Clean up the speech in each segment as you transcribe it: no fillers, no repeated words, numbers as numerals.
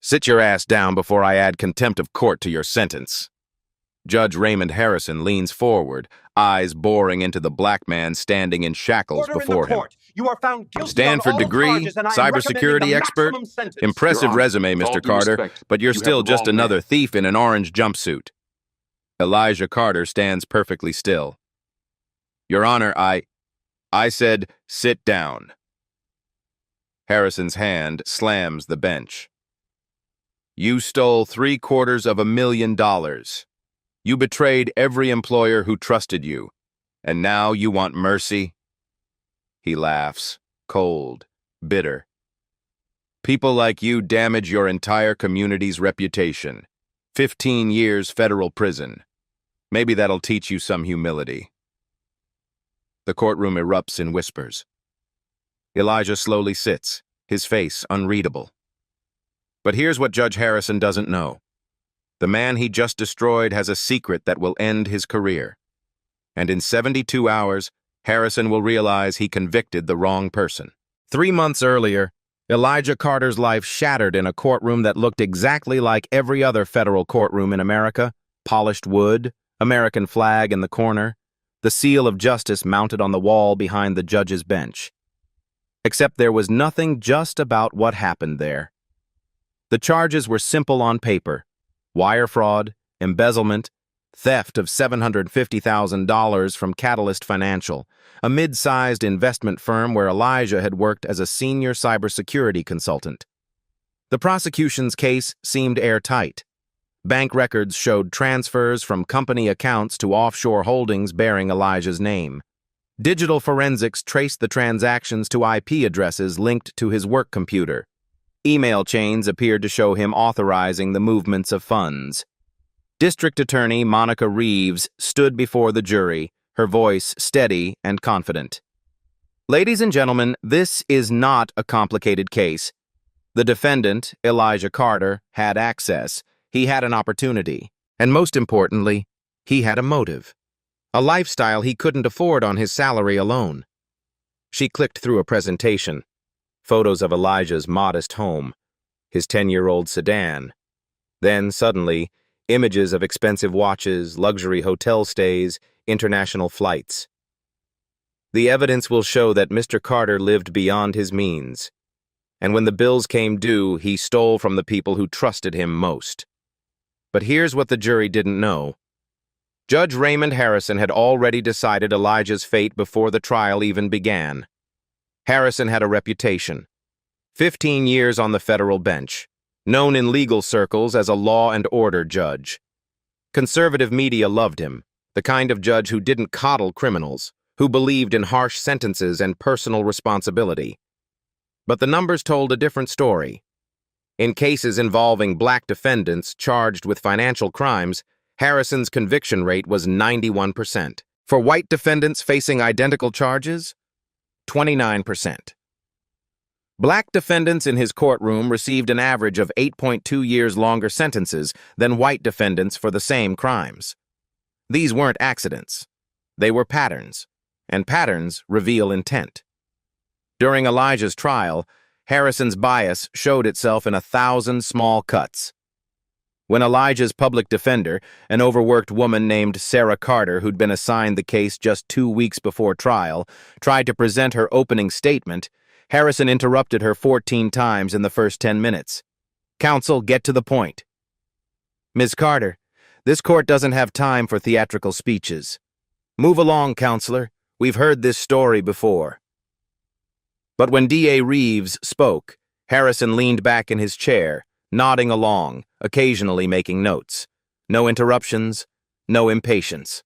Sit your ass down before I add contempt of court to your sentence. Judge Raymond Harrison leans forward, eyes boring into the black man standing in shackles before him. You are found guilty Stanford on all degree, charges, and I am recommending cybersecurity the expert. maximum sentence. Impressive Your Honor, resume, with all Mr. due Carter, respect, but you're you have still the just wrong another man. thief in an orange jumpsuit. Elijah Carter stands perfectly still. Your Honor, I said, sit down. Harrison's hand slams the bench. You stole $750,000. You betrayed every employer who trusted you, and now you want mercy? He laughs, cold, bitter. People like you damage your entire community's reputation. 15 years federal prison. Maybe that'll teach you some humility. The courtroom erupts in whispers. Elijah slowly sits, his face unreadable. But here's what Judge Harrison doesn't know. The man he just destroyed has a secret that will end his career. And in 72 hours, Harrison will realize he convicted the wrong person. 3 months earlier, Elijah Carter's life shattered in a courtroom that looked exactly like every other federal courtroom in America. Polished wood, American flag in the corner, the seal of justice mounted on the wall behind the judge's bench. Except there was nothing just about what happened there. The charges were simple on paper: wire fraud, embezzlement, theft of $750,000 from Catalyst Financial, a mid-sized investment firm where Elijah had worked as a senior cybersecurity consultant. The prosecution's case seemed airtight. Bank records showed transfers from company accounts to offshore holdings bearing Elijah's name. Digital forensics traced the transactions to IP addresses linked to his work computer. Email chains appeared to show him authorizing the movements of funds. District Attorney Monica Reeves stood before the jury, her voice steady and confident. Ladies and gentlemen, this is not a complicated case. The defendant, Elijah Carter, had access. He had an opportunity. And most importantly, he had a motive. A lifestyle he couldn't afford on his salary alone. She clicked through a presentation. Photos of Elijah's modest home, his 10-year-old sedan. Then, suddenly, images of expensive watches, luxury hotel stays, international flights. The evidence will show that Mr. Carter lived beyond his means. And when the bills came due, he stole from the people who trusted him most. But here's what the jury didn't know. Judge Raymond Harrison had already decided Elijah's fate before the trial even began. Harrison had a reputation. 15 years on the federal bench, known in legal circles as a law and order judge. Conservative media loved him, the kind of judge who didn't coddle criminals, who believed in harsh sentences and personal responsibility. But the numbers told a different story. In cases involving black defendants charged with financial crimes, Harrison's conviction rate was 91%. For white defendants facing identical charges, 29%. Black defendants in his courtroom received an average of 8.2 years longer sentences than white defendants for the same crimes. These weren't accidents. They were patterns, and patterns reveal intent. During Elijah's trial, Harrison's bias showed itself in 1,000 small cuts. When Elijah's public defender, an overworked woman named Sarah Carter, who'd been assigned the case just 2 weeks before trial, tried to present her opening statement, Harrison interrupted her 14 times in the first 10 minutes. "Counsel, get to the point." "Ms. Carter, this court doesn't have time for theatrical speeches. Move along, counselor. We've heard this story before." But when D.A. Reeves spoke, Harrison leaned back in his chair, nodding along, occasionally making notes. No interruptions, no impatience.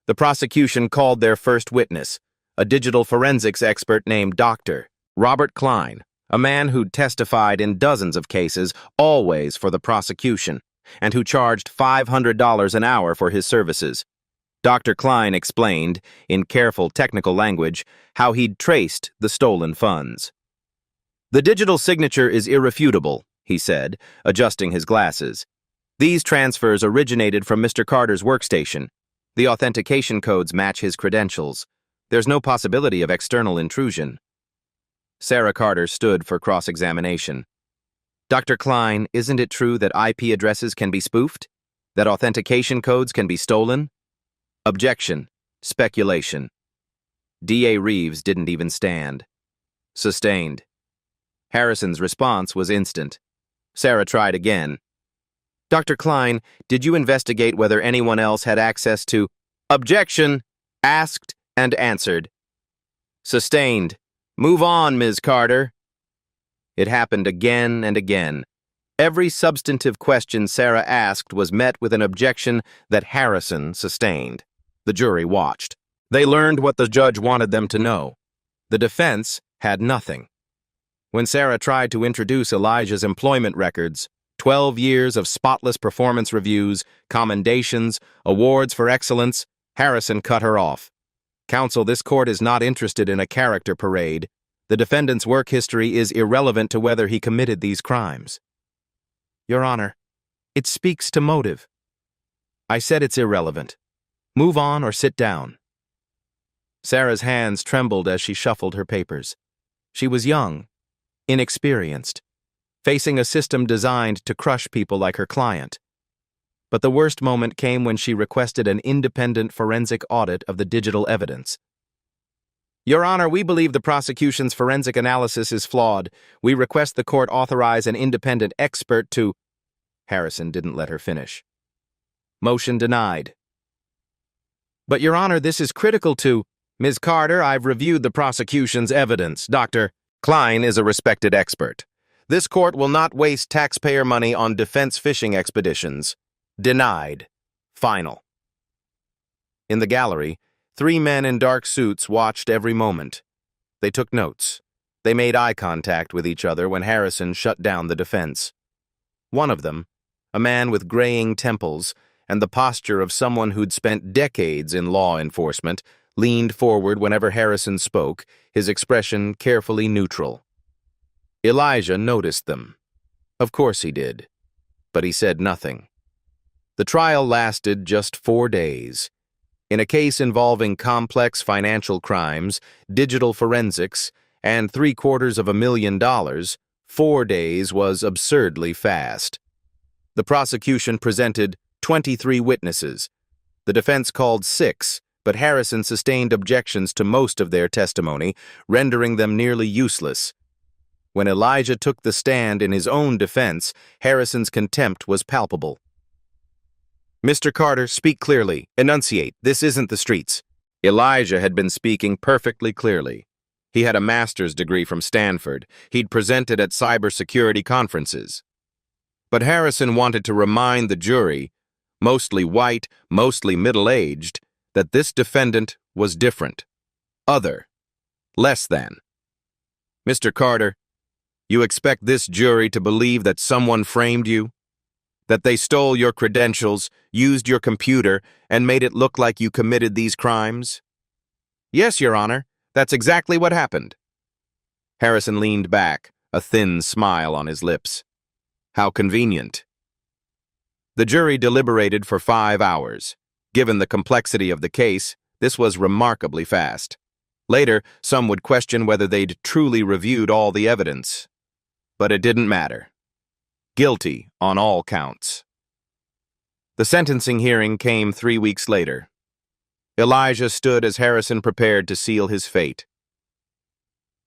The prosecution called their first witness, a digital forensics expert named Dr. Robert Klein, a man who'd testified in dozens of cases, always for the prosecution, and who charged $500 an hour for his services. Dr. Klein explained, in careful technical language, how he'd traced the stolen funds. "The digital signature is irrefutable," he said, adjusting his glasses. "These transfers originated from Mr. Carter's workstation. The authentication codes match his credentials. There's no possibility of external intrusion." Sarah Carter stood for cross-examination. Dr. Klein, isn't it true that IP addresses can be spoofed? That authentication codes can be stolen? Objection. Speculation. D.A. Reeves didn't even stand. Sustained. Harrison's response was instant. Sarah tried again. Dr. Klein, did you investigate whether anyone else had access to... Objection. Asked and answered. Sustained. Move on, Ms. Carter. It happened again and again. Every substantive question Sarah asked was met with an objection that Harrison sustained. The jury watched. They learned what the judge wanted them to know. The defense had nothing. When Sarah tried to introduce Elijah's employment records, 12 years of spotless performance reviews, commendations, awards for excellence, Harrison cut her off. Counsel, this court is not interested in a character parade. The defendant's work history is irrelevant to whether he committed these crimes. Your Honor, it speaks to motive. I said it's irrelevant. Move on or sit down. Sarah's hands trembled as she shuffled her papers. She was young, inexperienced, facing a system designed to crush people like her client. But the worst moment came when she requested an independent forensic audit of the digital evidence. Your Honor, we believe the prosecution's forensic analysis is flawed. We request the court authorize an independent expert to... Harrison didn't let her finish. Motion denied. But, Your Honor, this is critical to... Ms. Carter, I've reviewed the prosecution's evidence. Dr. Klein is a respected expert. This court will not waste taxpayer money on defense fishing expeditions. Denied. Final. In the gallery, 3 men in dark suits watched every moment. They took notes. They made eye contact with each other when Harrison shut down the defense. One of them, a man with graying temples and the posture of someone who'd spent decades in law enforcement, leaned forward whenever Harrison spoke, his expression carefully neutral. Elijah noticed them. Of course he did. But he said nothing. The trial lasted just 4 days. In a case involving complex financial crimes, digital forensics, and $750,000, 4 days was absurdly fast. The prosecution presented 23 witnesses. The defense called 6, but Harrison sustained objections to most of their testimony, rendering them nearly useless. When Elijah took the stand in his own defense, Harrison's contempt was palpable. Mr. Carter, speak clearly. Enunciate. This isn't the streets. Elijah had been speaking perfectly clearly. He had a master's degree from Stanford. He'd presented at cybersecurity conferences. But Harrison wanted to remind the jury, mostly white, mostly middle-aged, that this defendant was different, other, less than. Mr. Carter, you expect this jury to believe that someone framed you? That they stole your credentials, used your computer, and made it look like you committed these crimes? Yes, Your Honor, that's exactly what happened. Harrison leaned back, a thin smile on his lips. How convenient. The jury deliberated for 5 hours. Given the complexity of the case, this was remarkably fast. Later, some would question whether they'd truly reviewed all the evidence. But it didn't matter. Guilty on all counts. The sentencing hearing came 3 weeks later. Elijah stood as Harrison prepared to seal his fate.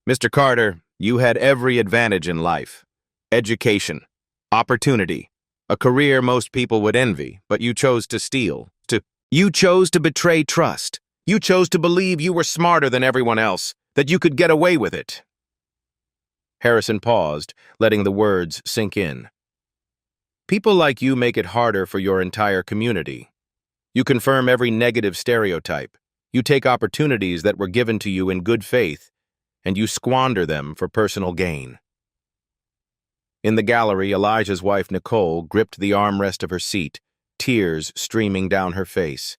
Mr. Carter, you had every advantage in life. Education, opportunity, a career most people would envy, but you chose to steal. You chose to betray trust. You chose to believe you were smarter than everyone else, that you could get away with it. Harrison paused, letting the words sink in. People like you make it harder for your entire community. You confirm every negative stereotype. You take opportunities that were given to you in good faith, and you squander them for personal gain. In the gallery, Elijah's wife, Nicole, gripped the armrest of her seat, tears streaming down her face.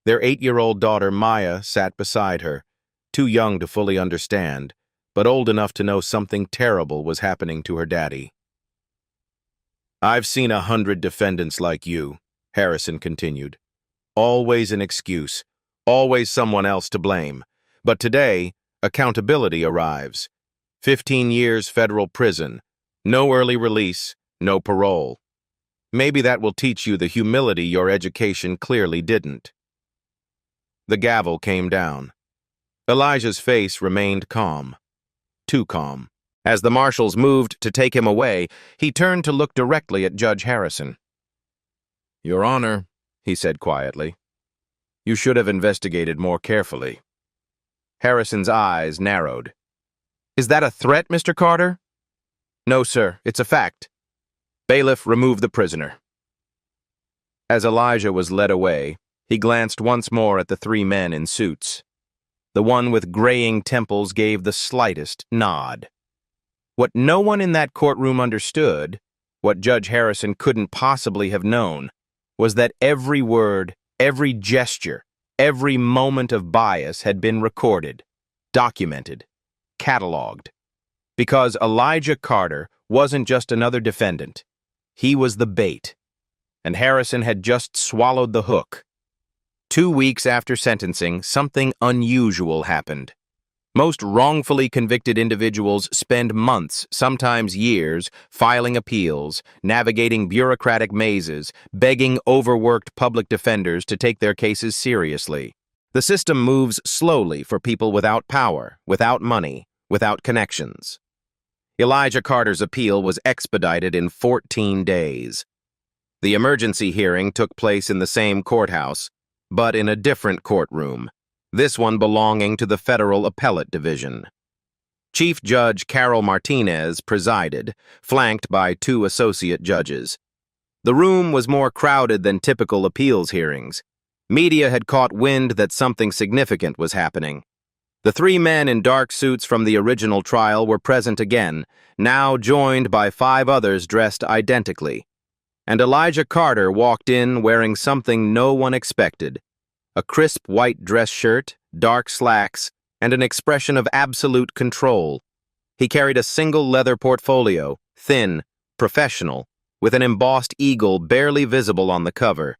Their 8-year-old daughter, Maya, sat beside her, too young to fully understand, but old enough to know something terrible was happening to her daddy. I've seen 100 defendants like you, Harrison continued. Always an excuse, always someone else to blame. But today, accountability arrives. 15 years federal prison, No early release, no parole. Maybe that will teach you the humility your education clearly didn't. The gavel came down. Elijah's face remained calm. Too calm. As the marshals moved to take him away, he turned to look directly at Judge Harrison. "Your Honor," he said quietly, "you should have investigated more carefully." Harrison's eyes narrowed. "Is that a threat, Mr. Carter?" "No, sir, it's a fact." Bailiff removed the prisoner. As Elijah was led away, he glanced once more at the three men in suits. The one with graying temples gave the slightest nod. What no one in that courtroom understood, what Judge Harrison couldn't possibly have known, was that every word, every gesture, every moment of bias had been recorded, documented, cataloged. Because Elijah Carter wasn't just another defendant. He was the bait, and Harrison had just swallowed the hook. 2 weeks after sentencing, something unusual happened. Most wrongfully convicted individuals spend months, sometimes years, filing appeals, navigating bureaucratic mazes, begging overworked public defenders to take their cases seriously. The system moves slowly for people without power, without money, without connections. Elijah Carter's appeal was expedited in 14 days. The emergency hearing took place in the same courthouse, but in a different courtroom, this one belonging to the Federal Appellate Division. Chief Judge Carol Martinez presided, flanked by 2 associate judges. The room was more crowded than typical appeals hearings. Media had caught wind that something significant was happening. The 3 men in dark suits from the original trial were present again, now joined by 5 others dressed identically. And Elijah Carter walked in wearing something no one expected: a crisp white dress shirt, dark slacks, and an expression of absolute control. He carried a single leather portfolio, thin, professional, with an embossed eagle barely visible on the cover.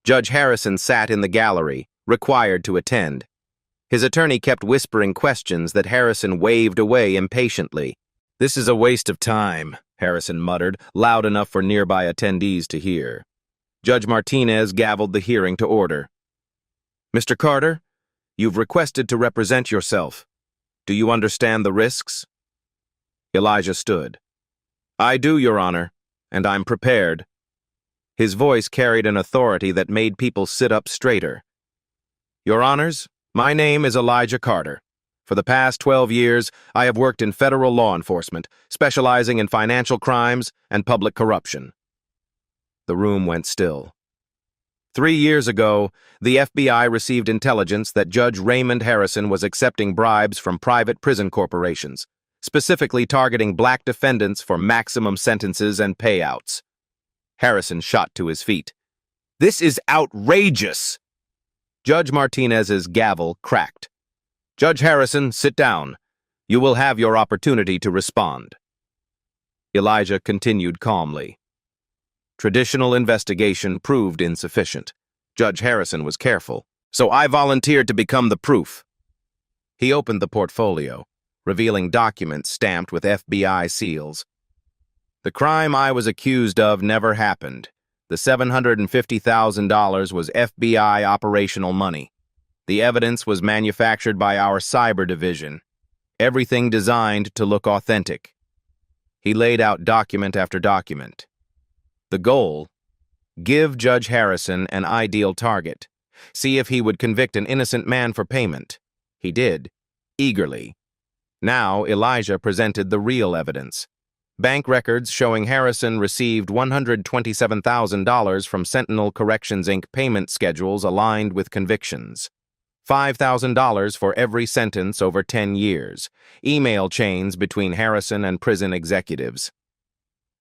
Judge Harrison sat in the gallery, required to attend. His attorney kept whispering questions that Harrison waved away impatiently. "This is a waste of time," Harrison muttered, loud enough for nearby attendees to hear. Judge Martinez gavelled the hearing to order. "Mr. Carter, you've requested to represent yourself. Do you understand the risks?" Elijah stood. "I do, Your Honor, and I'm prepared." His voice carried an authority that made people sit up straighter. "Your Honors, my name is Elijah Carter. For the past 12 years, I have worked in federal law enforcement, specializing in financial crimes and public corruption." The room went still. 3 years ago, the FBI received intelligence that Judge Raymond Harrison was accepting bribes from private prison corporations, specifically targeting black defendants for maximum sentences and payouts. Harrison shot to his feet. "This is outrageous!" Judge Martinez's gavel cracked. "Judge Harrison, sit down. You will have your opportunity to respond." Elijah continued calmly. Traditional investigation proved insufficient. Judge Harrison was careful, so I volunteered to become the proof. He opened the portfolio, revealing documents stamped with FBI seals. "The crime I was accused of never happened. The $750,000 was FBI operational money. The evidence was manufactured by our cyber division. Everything designed to look authentic." He laid out document after document. The goal: give Judge Harrison an ideal target. See if he would convict an innocent man for payment. He did, eagerly. Now Elijah presented the real evidence. Bank records showing Harrison received $127,000 from Sentinel Corrections Inc. payment schedules aligned with convictions. $5,000 for every sentence over 10 years. Email chains between Harrison and prison executives.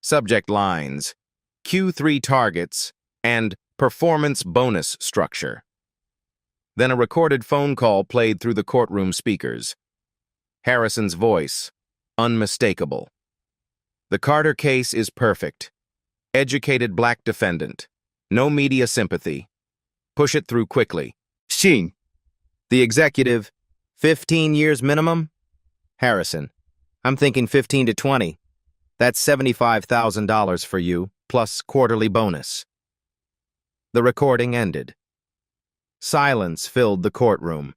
Subject lines: Q3 targets and performance bonus structure. Then a recorded phone call played through the courtroom speakers. Harrison's voice, unmistakable. "The Carter case is perfect. Educated black defendant. No media sympathy. Push it through quickly." Sheen. The executive, 15 years minimum? Harrison: "I'm thinking 15 to 20. That's $75,000 for you, plus quarterly bonus. The recording ended. Silence filled the courtroom.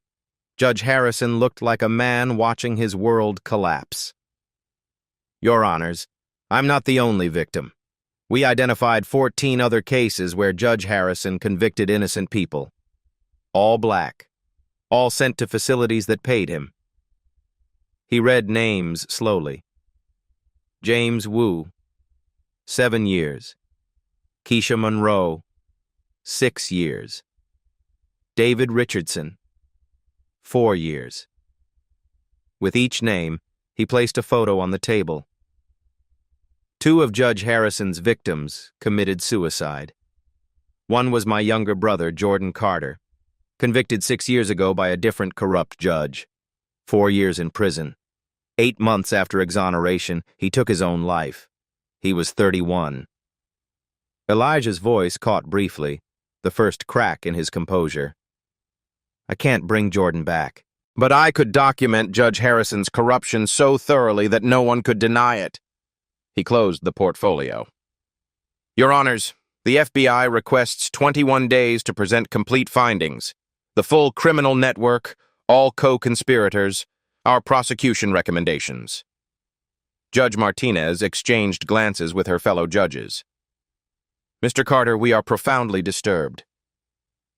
Judge Harrison looked like a man watching his world collapse. Your Honors, I'm not the only victim. We identified 14 other cases where Judge Harrison convicted innocent people. All black. All sent to facilities that paid him. He read names slowly. James Wu, 7 years. Keisha Monroe, 6 years. David Richardson, 4 years. With each name, he placed a photo on the table. 2 of Judge Harrison's victims committed suicide. One was my younger brother, Jordan Carter, convicted 6 years ago by a different corrupt judge. 4 years in prison. 8 months after exoneration, he took his own life. He was 31. Elijah's voice caught briefly, the first crack in his composure. I can't bring Jordan back. But I could document Judge Harrison's corruption so thoroughly that no one could deny it. He closed the portfolio. Your Honors, the FBI requests 21 days to present complete findings. The full criminal network, all co-conspirators, our prosecution recommendations. Judge Martinez exchanged glances with her fellow judges. Mr. Carter, we are profoundly disturbed.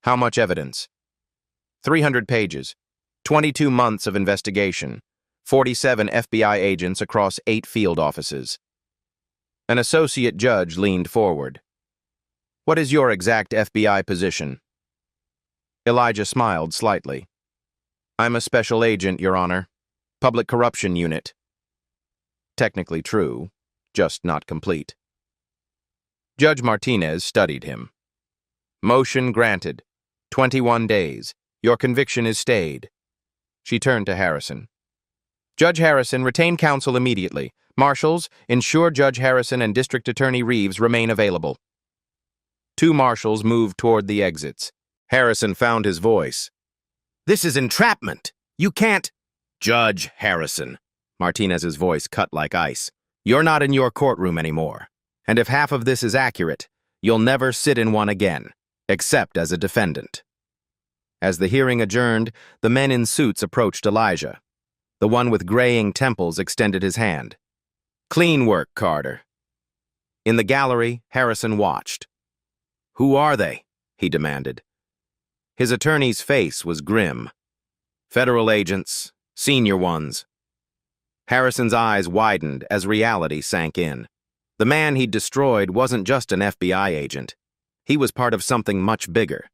How much evidence? 300 pages, 22 months of investigation, 47 FBI agents across 8 field offices. An associate judge leaned forward. What is your exact FBI position? Elijah smiled slightly. I'm a special agent, Your Honor. Public Corruption Unit. Technically true, just not complete. Judge Martinez studied him. Motion granted. 21 days. Your conviction is stayed. She turned to Harrison. Judge Harrison, retain counsel immediately. Marshals, ensure Judge Harrison and District Attorney Reeves remain available. 2 marshals moved toward the exits. Harrison found his voice. This is entrapment. You can't... Judge Harrison. Martinez's voice cut like ice. You're not in your courtroom anymore. And if half of this is accurate, you'll never sit in one again, except as a defendant. As the hearing adjourned, the men in suits approached Elijah. The one with graying temples extended his hand. Clean work, Carter. In the gallery, Harrison watched. Who are they? He demanded. His attorney's face was grim. Federal agents, senior ones. Harrison's eyes widened as reality sank in. The man he'd destroyed wasn't just an FBI agent. He was part of something much bigger.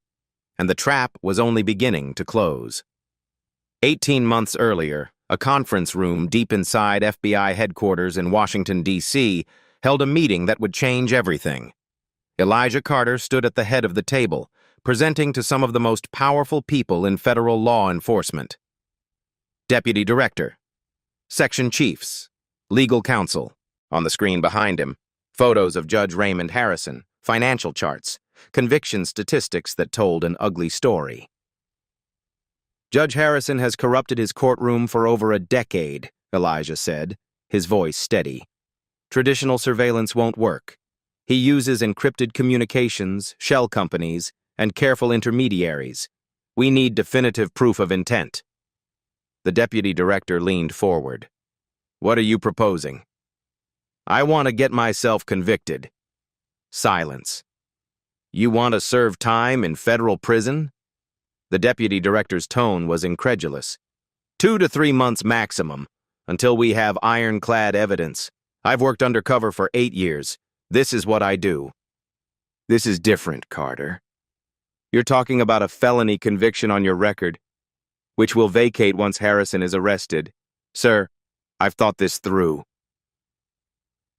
And the trap was only beginning to close. 18 months earlier, a conference room deep inside FBI headquarters in Washington, D.C., held a meeting that would change everything. Elijah Carter stood at the head of the table, presenting to some of the most powerful people in federal law enforcement. Deputy Director, Section Chiefs, Legal Counsel. On the screen behind him, photos of Judge Raymond Harrison, financial charts, conviction statistics that told an ugly story. Judge Harrison has corrupted his courtroom for over a decade, Elijah said, his voice steady. Traditional surveillance won't work. He uses encrypted communications, shell companies, and careful intermediaries. We need definitive proof of intent. The deputy director leaned forward. What are you proposing? I want to get myself convicted. Silence. You want to serve time in federal prison? The deputy director's tone was incredulous. 2 to 3 months maximum, until we have ironclad evidence. I've worked undercover for 8 years. This is what I do. This is different, Carter. You're talking about a felony conviction on your record, which will vacate once Harrison is arrested. Sir, I've thought this through.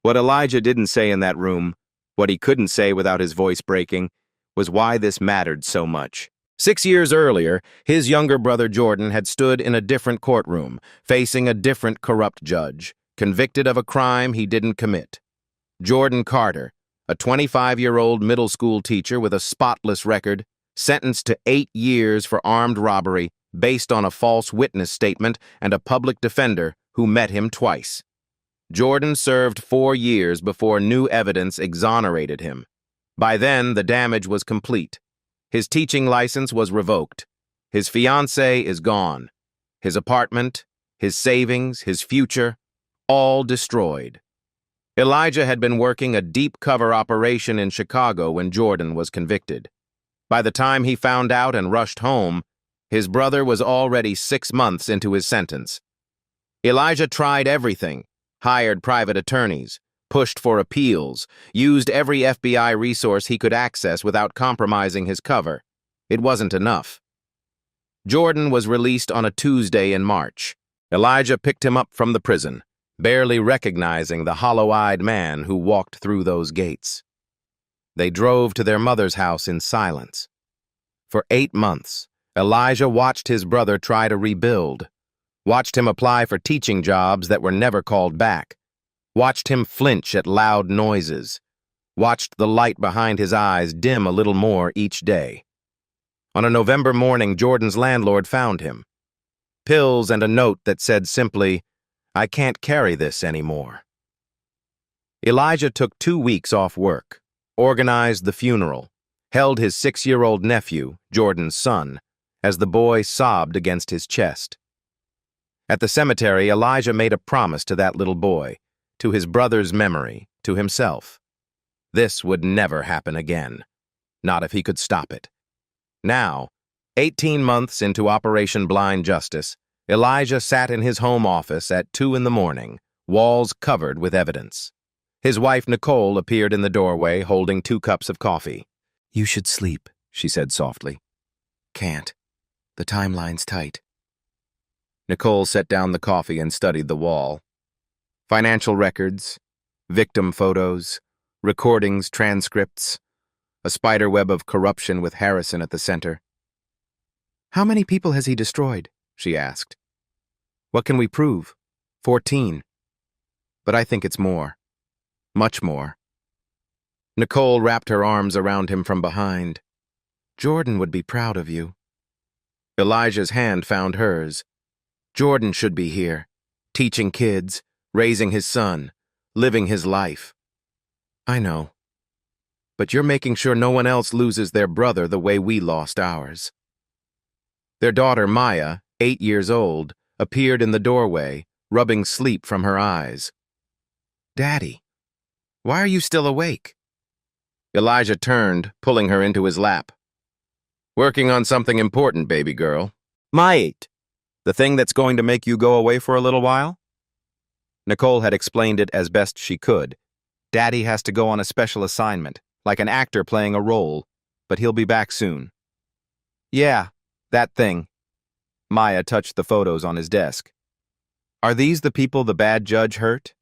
What Elijah didn't say in that room, what he couldn't say without his voice breaking, was why this mattered so much. 6 years earlier, his younger brother Jordan had stood in a different courtroom, facing a different corrupt judge, convicted of a crime he didn't commit. Jordan Carter, a 25-year-old middle school teacher with a spotless record, sentenced to 8 years for armed robbery based on a false witness statement and a public defender who met him twice. Jordan served 4 years before new evidence exonerated him. By then, the damage was complete. His teaching license was revoked. His fiancée is gone. His apartment, his savings, his future, all destroyed. Elijah had been working a deep cover operation in Chicago when Jordan was convicted. By the time he found out and rushed home, his brother was already 6 months into his sentence. Elijah tried everything, hired private attorneys, pushed for appeals, used every FBI resource he could access without compromising his cover. It wasn't enough. Jordan was released on a Tuesday in March. Elijah picked him up from the prison, barely recognizing the hollow-eyed man who walked through those gates. They drove to their mother's house in silence. For 8 months, Elijah watched his brother try to rebuild, watched him apply for teaching jobs that were never called back, watched him flinch at loud noises, watched the light behind his eyes dim a little more each day. On a November morning, Jordan's landlord found him. Pills and a note that said simply, "I can't carry this anymore." Elijah took 2 weeks off work, organized the funeral, held his 6-year-old nephew, Jordan's son, as the boy sobbed against his chest. At the cemetery, Elijah made a promise to that little boy, to his brother's memory, to himself. This would never happen again, not if he could stop it. Now, 18 months into Operation Blind Justice, Elijah sat in his home office at 2 in the morning, walls covered with evidence. His wife, Nicole, appeared in the doorway holding 2 cups of coffee. "You should sleep," she said softly. "Can't. The timeline's tight." Nicole set down the coffee and studied the wall. Financial records, victim photos, recordings, transcripts, a spiderweb of corruption with Harrison at the center. "How many people has he destroyed?" she asked. "What can we prove?" 14. "But I think it's more. Much more." Nicole wrapped her arms around him from behind. "Jordan would be proud of you." Elijah's hand found hers. "Jordan should be here, teaching kids, raising his son, living his life." "I know. But you're making sure no one else loses their brother the way we lost ours." Their daughter, Maya, 8 years old, appeared in the doorway, rubbing sleep from her eyes. "Daddy, why are you still awake?" Elijah turned, pulling her into his lap. "Working on something important, baby girl." "Mate, the thing that's going to make you go away for a little while?" Nicole had explained it as best she could. "Daddy has to go on a special assignment, like an actor playing a role, but he'll be back soon." "Yeah, that thing." Maya touched the photos on his desk. "Are these the people the bad judge hurt?"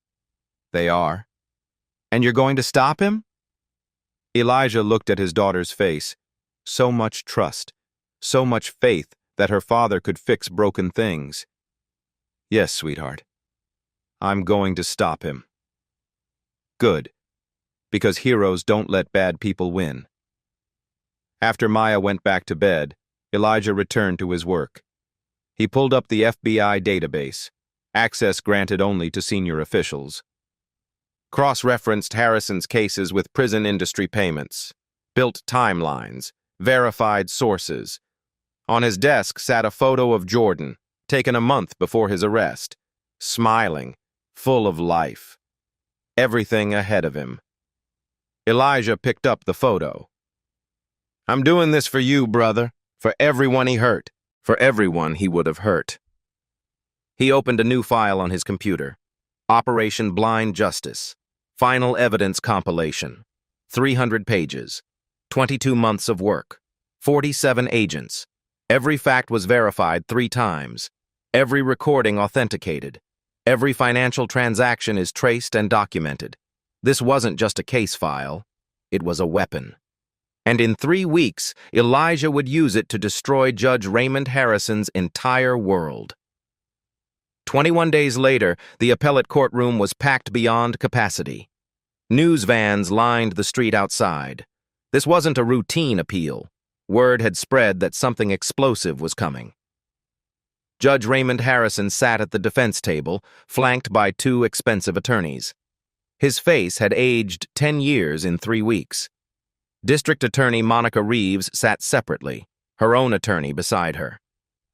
"They are." "And you're going to stop him?" Elijah looked at his daughter's face. So much trust, so much faith that her father could fix broken things. "Yes, sweetheart. I'm going to stop him." "Good, because heroes don't let bad people win." After Maya went back to bed, Elijah returned to his work. He pulled up the FBI database, access granted only to senior officials. Cross-referenced Harrison's cases with prison industry payments, built timelines, verified sources. On his desk sat a photo of Jordan, taken a month before his arrest, smiling, full of life. Everything ahead of him. Elijah picked up the photo. "I'm doing this for you, brother, for everyone he hurt, for everyone he would have hurt." He opened a new file on his computer. Operation Blind Justice. Final Evidence Compilation. 300 pages. 22 months of work. 47 agents. Every fact was verified 3 times. Every recording authenticated. Every financial transaction is traced and documented. This wasn't just a case file. It was a weapon. And in 3 weeks, Elijah would use it to destroy Judge Raymond Harrison's entire world. 21 days later, the appellate courtroom was packed beyond capacity. News vans lined the street outside. This wasn't a routine appeal. Word had spread that something explosive was coming. Judge Raymond Harrison sat at the defense table, flanked by two expensive attorneys. His face had aged 10 years in 3 weeks. District Attorney Monica Reeves sat separately, her own attorney beside her.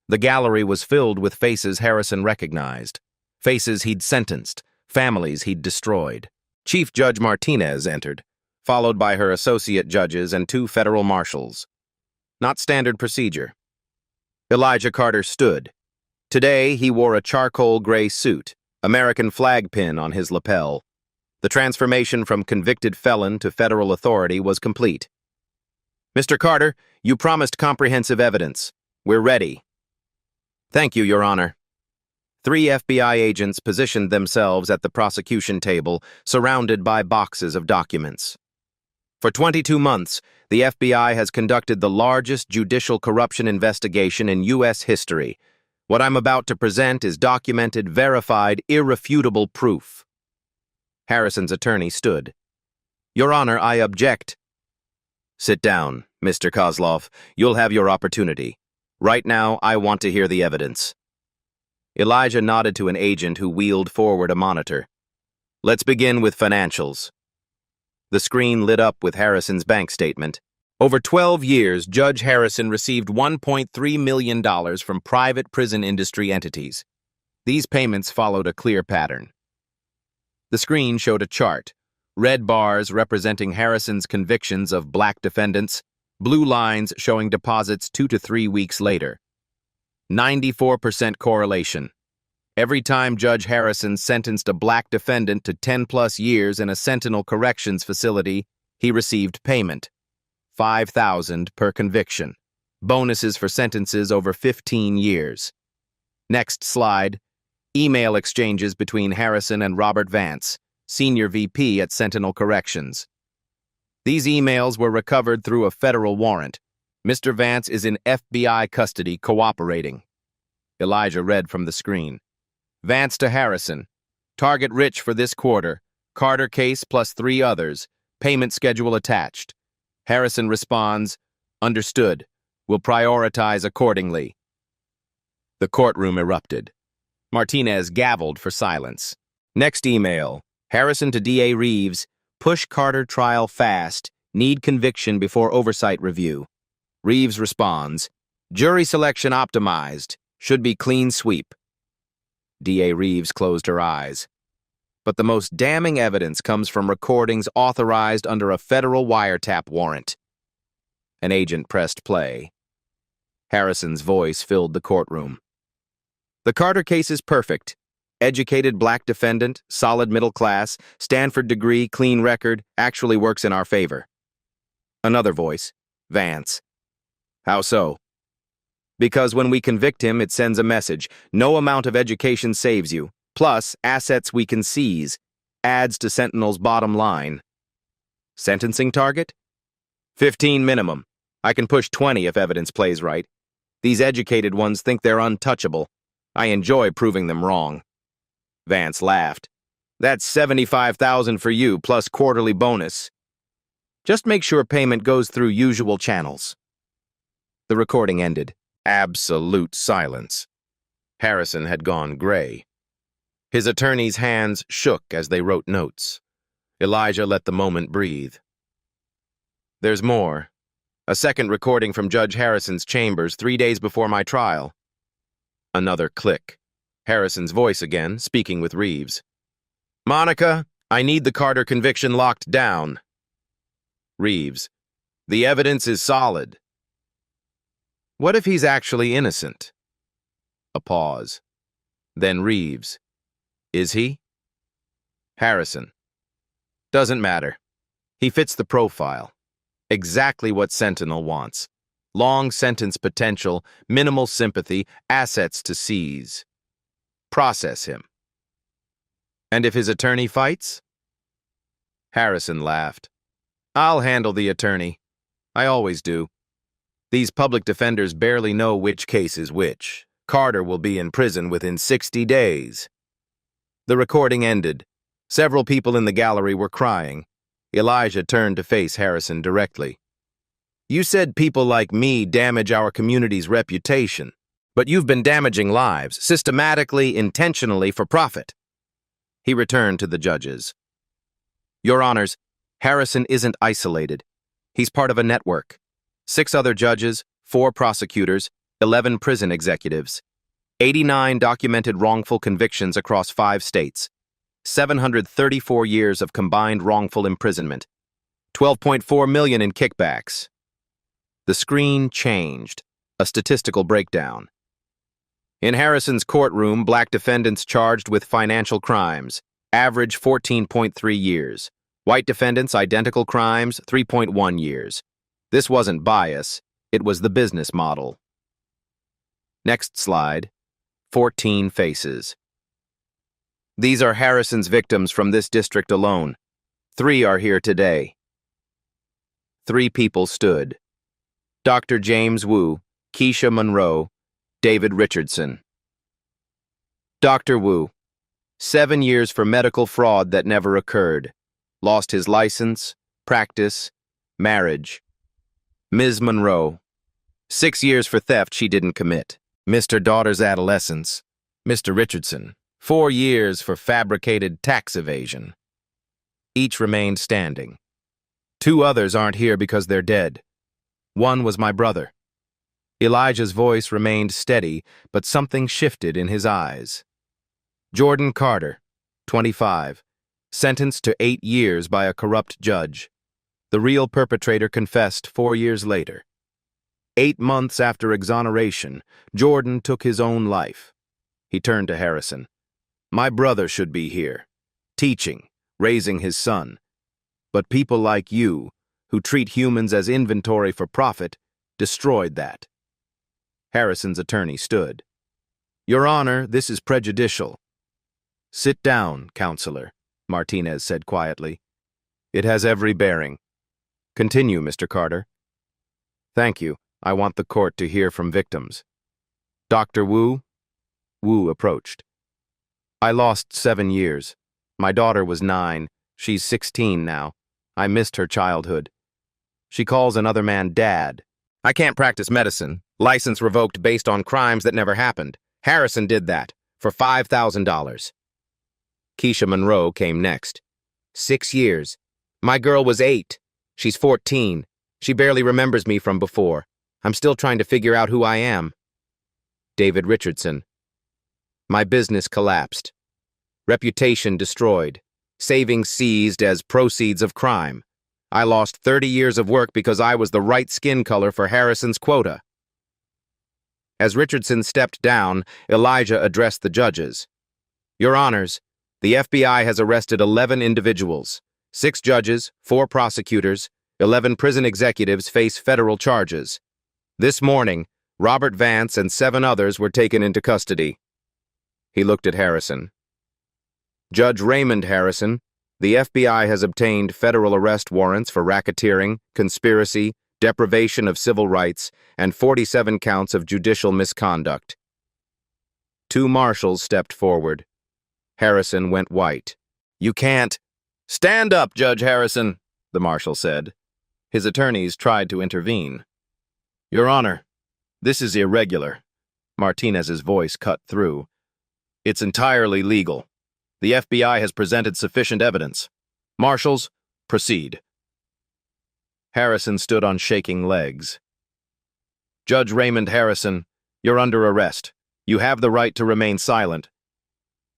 The gallery was filled with faces Harrison recognized, faces he'd sentenced, families he'd destroyed. Chief Judge Martinez entered, followed by her associate judges and 2 federal marshals. Not standard procedure. Elijah Carter stood. Today, he wore a charcoal gray suit, American flag pin on his lapel. The transformation from convicted felon to federal authority was complete. Mr. Carter, you promised comprehensive evidence. We're ready. Thank you, Your Honor. 3 FBI agents positioned themselves at the prosecution table, surrounded by boxes of documents. For 22 months, the FBI has conducted the largest judicial corruption investigation in U.S. history. What I'm about to present is documented, verified, irrefutable proof. Harrison's attorney stood. Your Honor, I object. Sit down, Mr. Kozlov. You'll have your opportunity. Right now, I want to hear the evidence. Elijah nodded to an agent who wheeled forward a monitor. Let's begin with financials. The screen lit up with Harrison's bank statement. Over 12 years, Judge Harrison received $1.3 million from private prison industry entities. These payments followed a clear pattern. The screen showed a chart, red bars representing Harrison's convictions of black defendants, blue lines showing deposits 2 to 3 weeks later. 94% correlation. Every time Judge Harrison sentenced a black defendant to 10+ years in a Sentinel Corrections facility, he received payment. $5,000 per conviction. Bonuses for sentences over 15 years. Next slide. Email exchanges between Harrison and Robert Vance, Senior VP at Sentinel Corrections. These emails were recovered through a federal warrant. Mr. Vance is in FBI custody cooperating. Elijah read from the screen. Vance to Harrison. Target rich for this quarter. Carter case plus 3 others. Payment schedule attached. Harrison responds, understood. Will prioritize accordingly. The courtroom erupted. Martinez gavelled for silence. Next email. Harrison to DA Reeves. Push Carter trial fast. Need conviction before oversight review. Reeves responds, jury selection optimized. Should be clean sweep. DA Reeves closed her eyes. But the most damning evidence comes from recordings authorized under a federal wiretap warrant. An agent pressed play. Harrison's voice filled the courtroom. The Carter case is perfect. Educated black defendant, solid middle class, Stanford degree, clean record, actually works in our favor. Another voice. Vance. How so? Because when we convict him, it sends a message. No amount of education saves you. Plus, assets we can seize. Adds to Sentinel's bottom line. Sentencing target? 15 minimum. I can push 20 if evidence plays right. These educated ones think they're untouchable. I enjoy proving them wrong. Vance laughed. That's $75,000 for you, plus quarterly bonus. Just make sure payment goes through usual channels. The recording ended. Absolute silence. Harrison had gone gray. His attorney's hands shook as they wrote notes. Elijah let the moment breathe. There's more. A second recording from Judge Harrison's chambers 3 days before my trial. Another click. Harrison's voice again, speaking with Reeves. Monica, I need the Carter conviction locked down. Reeves. The evidence is solid. What if he's actually innocent? A pause. Then Reeves. Is he? Harrison. Doesn't matter. He fits the profile. Exactly what Sentinel wants. Long sentence potential, minimal sympathy, assets to seize. Process him. And if his attorney fights? Harrison laughed. I'll handle the attorney. I always do. These public defenders barely know which case is which. Carter will be in prison within 60 days. The recording ended. Several people in the gallery were crying. Elijah turned to face Harrison directly. You said people like me damage our community's reputation. But you've been damaging lives, systematically, intentionally, for profit. He returned to the judges. Your Honors, Harrison isn't isolated. He's part of a network. 6 other judges, 4 prosecutors, 11 prison executives, 89 documented wrongful convictions across 5 states, 734 years of combined wrongful imprisonment, 12.4 million in kickbacks. The screen changed, a statistical breakdown. In Harrison's courtroom, black defendants charged with financial crimes, average 14.3 years. White defendants, identical crimes, 3.1 years. This wasn't bias, it was the business model. Next slide. 14 faces. These are Harrison's victims from this district alone. 3 are here today. 3 people stood. Dr. James Wu, Keisha Monroe, David Richardson. Dr. Wu, 7 years for medical fraud that never occurred. Lost his license, practice, marriage. Ms. Monroe, 6 years for theft she didn't commit. Mr. Daughter's adolescence. Mr. Richardson, 4 years for fabricated tax evasion. Each remained standing. 2 others aren't here because they're dead. One was my brother. Elijah's voice remained steady, but something shifted in his eyes. Jordan Carter, 25, sentenced to 8 years by a corrupt judge. The real perpetrator confessed 4 years later. 8 months after exoneration, Jordan took his own life. He turned to Harrison. My brother should be here, teaching, raising his son. But people like you, who treat humans as inventory for profit, destroyed that. Harrison's attorney stood. Your Honor, this is prejudicial. Sit down, counselor, Martinez said quietly. It has every bearing. Continue, Mr. Carter. Thank you. I want the court to hear from victims. Dr. Wu? Wu approached. I lost 7 years. My daughter was 9. She's 16 now. I missed her childhood. She calls another man dad. I can't practice medicine. License revoked based on crimes that never happened. Harrison did that, for $5,000. Keisha Monroe came next. 6 years. My girl was 8. She's 14. She barely remembers me from before. I'm still trying to figure out who I am. David Richardson. My business collapsed. Reputation destroyed. Savings seized as proceeds of crime. I lost 30 years of work because I was the right skin color for Harrison's quota. As Richardson stepped down, Elijah addressed the judges. Your Honors, the FBI has arrested 11 individuals. 6 judges, 4 prosecutors, 11 prison executives face federal charges. This morning, Robert Vance and 7 others were taken into custody. He looked at Harrison. Judge Raymond Harrison, the FBI has obtained federal arrest warrants for racketeering, conspiracy, deprivation of civil rights, and 47 counts of judicial misconduct. 2 marshals stepped forward. Harrison went white. You can't. Stand up, Judge Harrison, the marshal said. His attorneys tried to intervene. Your Honor, this is irregular. Martinez's voice cut through. It's entirely legal. The FBI has presented sufficient evidence. Marshals, proceed. Harrison stood on shaking legs. Judge Raymond Harrison, you're under arrest. You have the right to remain silent.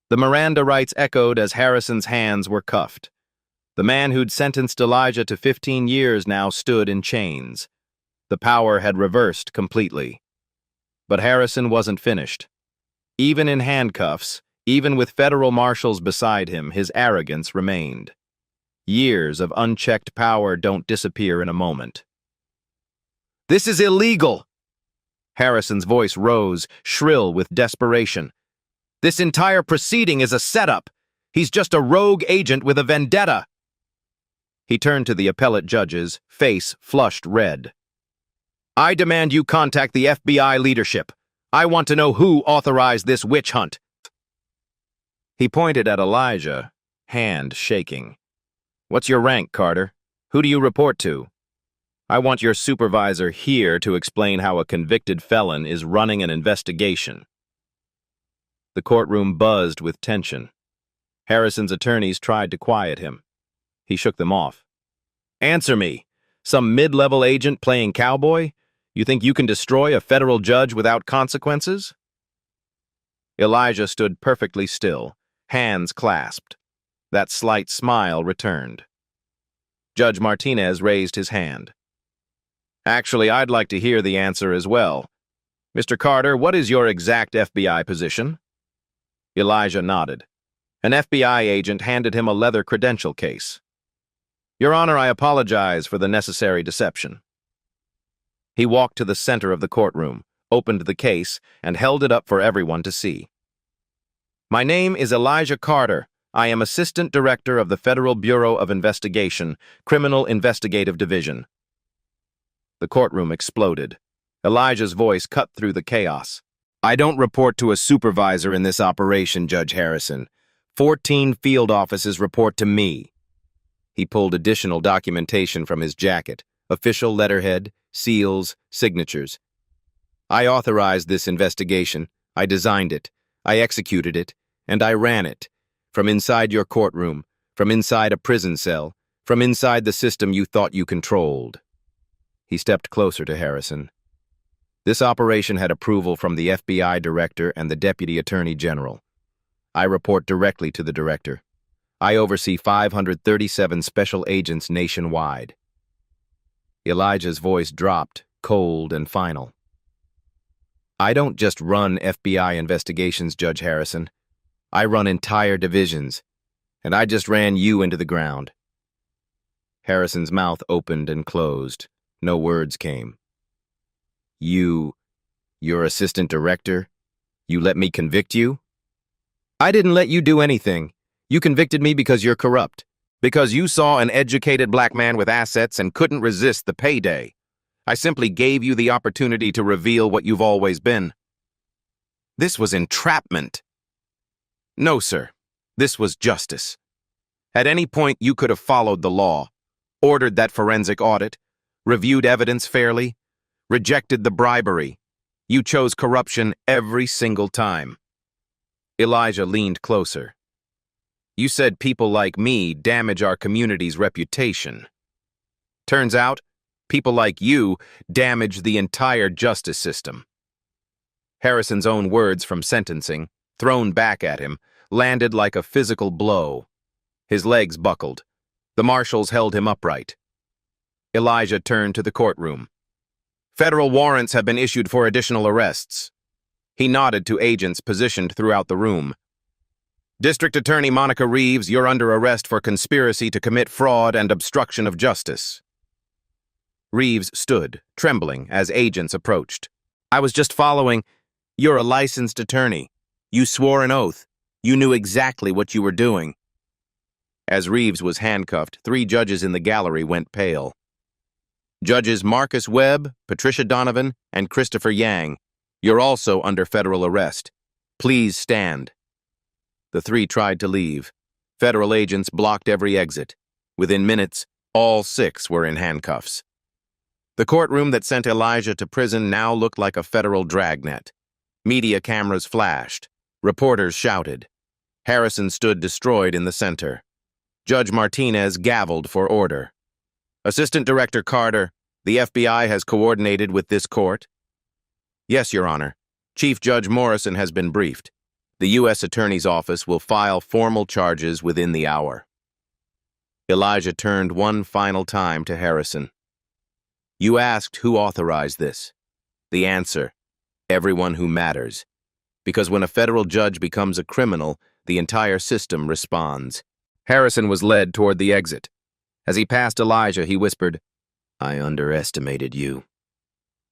The Miranda rights echoed as Harrison's hands were cuffed. The man who'd sentenced Elijah to 15 years now stood in chains. The power had reversed completely. But Harrison wasn't finished. Even in handcuffs, even with federal marshals beside him, his arrogance remained. Years of unchecked power don't disappear in a moment. This is illegal! Harrison's voice rose, shrill with desperation. This entire proceeding is a setup. He's just a rogue agent with a vendetta. He turned to the appellate judges, face flushed red. I demand you contact the FBI leadership. I want to know who authorized this witch hunt. He pointed at Elijah, hand shaking. What's your rank, Carter? Who do you report to? I want your supervisor here to explain how a convicted felon is running an investigation. The courtroom buzzed with tension. Harrison's attorneys tried to quiet him. He shook them off. Answer me. Some mid-level agent playing cowboy? You think you can destroy a federal judge without consequences? Elijah stood perfectly still, hands clasped. That slight smile returned. Judge Martinez raised his hand. Actually, I'd like to hear the answer as well. Mr. Carter, what is your exact FBI position? Elijah nodded. An FBI agent handed him a leather credential case. Your Honor, I apologize for the necessary deception. He walked to the center of the courtroom, opened the case, and held it up for everyone to see. My name is Elijah Carter. I am Assistant Director of the Federal Bureau of Investigation, Criminal Investigative Division. The courtroom exploded. Elijah's voice cut through the chaos. I don't report to a supervisor in this operation, Judge Harrison. 14 field offices report to me. He pulled additional documentation from his jacket, official letterhead, seals, signatures. I authorized this investigation. I designed it. I executed it. And I ran it. From inside your courtroom, from inside a prison cell, from inside the system you thought you controlled. He stepped closer to Harrison. This operation had approval from the FBI Director and the Deputy Attorney General. I report directly to the Director. I oversee 537 special agents nationwide. Elijah's voice dropped, cold and final. I don't just run FBI investigations, Judge Harrison. I run entire divisions, and I just ran you into the ground. Harrison's mouth opened and closed. No words came. Your assistant director? You let me convict you? I didn't let you do anything. You convicted me because you're corrupt. Because you saw an educated black man with assets and couldn't resist the payday. I simply gave you the opportunity to reveal what you've always been. This was entrapment. No, sir. This was justice. At any point, you could have followed the law, ordered that forensic audit, reviewed evidence fairly, rejected the bribery. You chose corruption every single time. Elijah leaned closer. You said people like me damage our community's reputation. Turns out, people like you damage the entire justice system. Harrison's own words from sentencing, thrown back at him, landed like a physical blow. His legs buckled. The marshals held him upright. Elijah turned to the courtroom. Federal warrants have been issued for additional arrests. He nodded to agents positioned throughout the room. District Attorney Monica Reeves, you're under arrest for conspiracy to commit fraud and obstruction of justice. Reeves stood, trembling, as agents approached. I was just following. You're a licensed attorney. You swore an oath. You knew exactly what you were doing. As Reeves was handcuffed, 3 judges in the gallery went pale. Judges Marcus Webb, Patricia Donovan, and Christopher Yang, you're also under federal arrest. Please stand. The 3 tried to leave. Federal agents blocked every exit. Within minutes, all 6 were in handcuffs. The courtroom that sent Elijah to prison now looked like a federal dragnet. Media cameras flashed. Reporters shouted. Harrison stood destroyed in the center. Judge Martinez gavelled for order. Assistant Director Carter, the FBI has coordinated with this court? Yes, Your Honor. Chief Judge Morrison has been briefed. The U.S. Attorney's Office will file formal charges within the hour. Elijah turned one final time to Harrison. You asked who authorized this. The answer, everyone who matters. Because when a federal judge becomes a criminal, the entire system responds. Harrison was led toward the exit. As he passed Elijah, he whispered, I underestimated you.